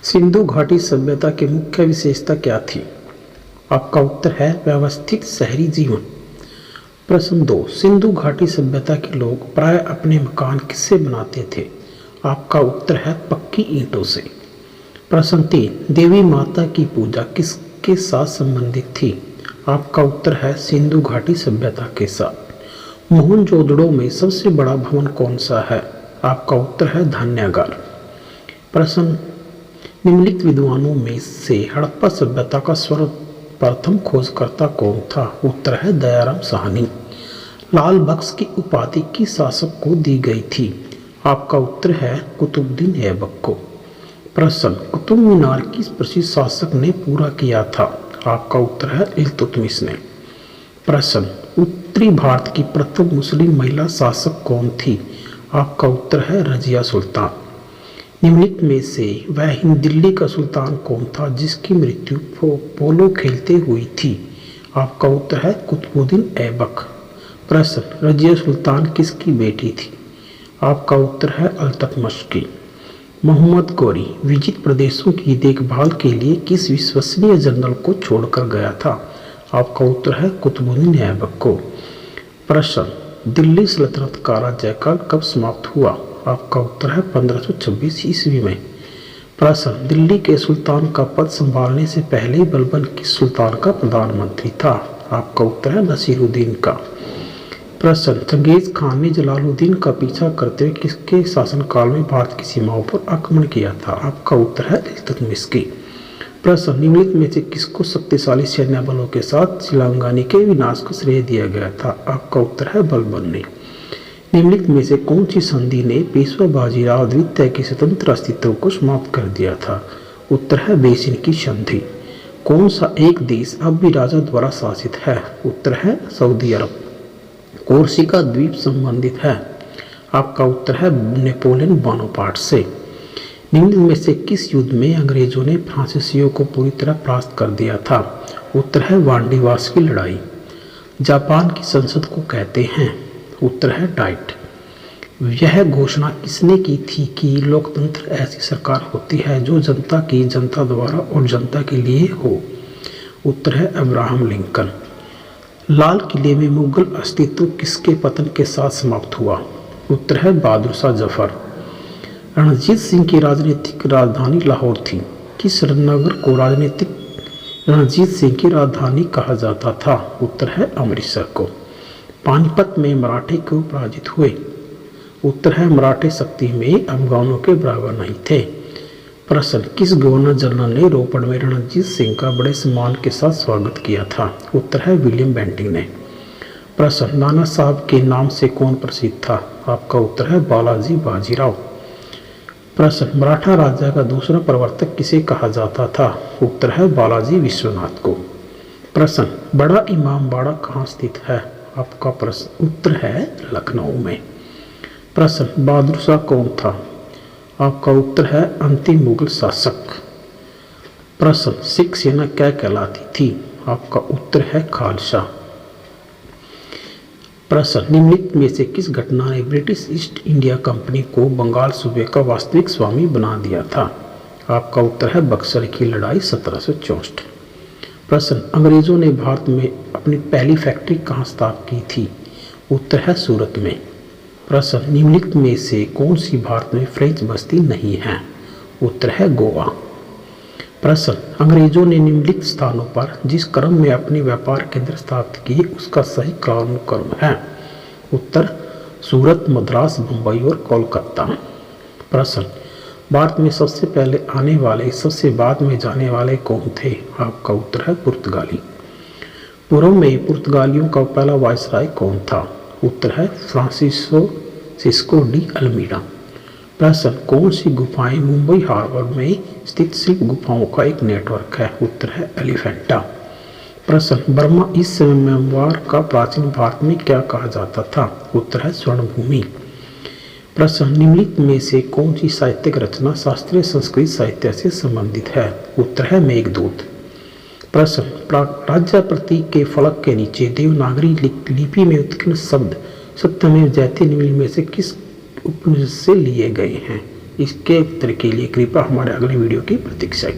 सिंधु घाटी सभ्यता की मुख्य विशेषता क्या थी? आपका उत्तर है व्यवस्थित शहरी जीवन। प्रश्न 2, सिंधु घाटी सभ्यता के लोग प्राय अपने मकान किससे बनाते थे? आपका उत्तर है पक्की ईंटों से। प्रश्न 3, देवी माता की पूजा किसके साथ संबंधित थी? आपका उत्तर है सिंधु घाटी सभ्यता के साथ। मोहनजोदड़ो में सबसे बड़ा भवन कौन सा है? आपका उत्तर है धान्यागार। प्रश्न, निम्नलिखित विद्वानों में से हड़प्पा सभ्यता का सर्वप्रथम खोजकर्ता कौन था? उत्तर है दयाराम साहनी। लाल बख्श की उपाधि किस शासक को दी गई थी? आपका उत्तर है कुतुबुद्दीन ऐबक को। प्रश्न, कुतुब मीनार किस प्रसिद्ध शासक ने पूरा किया था? आपका उत्तर है इल्तुतमिश ने। प्रश्न, उत्तरी भारत की प्रथम मुस्लिम महिला शासक कौन थी? आपका उत्तर है रजिया सुल्तान। निम्नलिखित में से वह हिंद दिल्ली का सुल्तान कौन था जिसकी मृत्यु पोलो खेलते हुई थी? आपका उत्तर है कुतुबुद्दीन ऐबक। प्रश्न, रजिया सुल्तान किसकी बेटी थी? आपका उत्तर है अल्ततमिश की। मोहम्मद गौरी विजित प्रदेशों की देखभाल के लिए किस विश्वसनीय जनरल को छोड़कर गया था? आपका उत्तर है कुतुबुद्दीन ऐबक को। प्रश्न, दिल्ली सल्तनत का राज्यकाल कब समाप्त हुआ? आपका उत्तर है 1526 ईस्वी में। प्रश्न, दिल्ली के सुल्तान का पद संभालने से पहले बलबन किस सुल्तान का प्रधानमंत्री था? आपका उत्तर है नसीरुद्दीन का। प्रश्न, चंगेज खान ने जलालुद्दीन का पीछा करते हुए किसके शासनकाल में भारत की सीमाओं पर आक्रमण किया था? आपका उत्तर है इल्तुतमिश की। प्रश्न, निम्नलिखित में से किसको शक्तिशाली सैन्य बलों के साथ सिलांगानी के विनाश को श्रेय दिया गया था? आपका उत्तर है बलबन ने। निम्नलिखित में से कौन सी संधि ने पेशवा बाजीराव द्वितीय के स्वतंत्र अस्तित्व को समाप्त कर दिया था? उत्तर है बेसिन की संधि। कौन सा एक देश अब भी राजा द्वारा शासित है? उत्तर है सऊदी अरब। कोर्सिका द्वीप संबंधित है? आपका उत्तर है नेपोलियन बोनापार्ट से। निम्नलिखित में से किस युद्ध में अंग्रेजों ने फ्रांसीसियों को पूरी तरह परास्त कर दिया था? उत्तर है वांडीवास की लड़ाई। जापान की संसद को कहते हैं? उत्तर है डाइट। यह घोषणा किसने की थी कि लोकतंत्र ऐसी सरकार होती है जो जनता की जनता द्वारा और जनता के लिए हो? उत्तर है अब्राहम लिंकन। लाल किले में मुगल अस्तित्व किसके पतन के साथ समाप्त हुआ? उत्तर है बहादुर शाह जफर। रणजीत सिंह की राजनीतिक राजधानी लाहौर थी। किस नगर को रणजीत सिंह की राजधानी कहा जाता था? उत्तर है अमृतसर को। पानीपत में मराठे क्यों पराजित हुए? उत्तर है मराठे शक्ति में अफगानों के बराबर नहीं थे। प्रश्न, किस गवर्नर जनरल ने रोपड़ में रणजीत सिंह का बड़े सम्मान के साथ स्वागत किया था? उत्तर है विलियम बेंटिंग ने। प्रश्न, नाना साहब के नाम से कौन प्रसिद्ध था? आपका उत्तर है बालाजी बाजीराव। प्रश्न, मराठा राज्य का दूसरा प्रवर्तक किसे कहा जाता था? उत्तर है बालाजी विश्वनाथ को। प्रश्न, बड़ा इमामबाड़ा कहाँ स्थित है? आपका प्रश्न उत्तर है लखनऊ में। प्रश्न, बहादुर शाह कौन था? आपका उत्तर है अंतिम मुगल शासक। प्रश्न, सिख सेना क्या कहलाती थी? आपका उत्तर है खालसा। प्रश्न, निम्नलिखित में से किस घटना ने ब्रिटिश ईस्ट इंडिया कंपनी को बंगाल सूबे का वास्तविक स्वामी बना दिया था? आपका उत्तर है बक्सर की लड़ाई 1764। प्रश्न, अंग्रेजों ने भारत में अपनी पहली फैक्ट्री कहाँ स्थापित की थी? उत्तर है सूरत में। प्रश्न, निम्नलिखित में से कौन सी भारत में फ्रेंच बस्ती नहीं है? उत्तर है गोवा। प्रश्न, अंग्रेजों ने निम्नलिखित स्थानों पर जिस क्रम में अपने व्यापार केंद्र स्थापित किए उसका सही क्रम है? उत्तर सूरत, मद्रास, मुंबई और कोलकाता। प्रश्न, भारत में सबसे पहले आने वाले सबसे बाद में जाने वाले कौन थे? आपका उत्तर है पुर्तगाली। पूर्व में पुर्तगालियों का पहला वायसराय कौन था? उत्तर है फ्रांसिस्को डी अल्मीडा। प्रश्न, कौन सी गुफाएं मुंबई हार्बर में स्थित शिल्प गुफाओं का एक नेटवर्क है? उत्तर है एलिफेंटा। प्रश्न, बर्मा इस समय म्यांमार का प्राचीन भारत में क्या कहा जाता था? उत्तर है स्वर्णभूमि। प्रश्न, निम्नलिखित में से कौन सी साहित्यिक रचना शास्त्रीय संस्कृत साहित्य से संबंधित है? उत्तर है मेघदूत। प्रश्न, राज्य प्रतीक के फलक के नीचे देवनागरी लिपि में उत्कीर्ण शब्द सत्यमेव जयते निम्नलिखित में से किस उपनिषद से लिए गए हैं? इसके उत्तर के लिए कृपया हमारे अगले वीडियो की प्रतीक्षा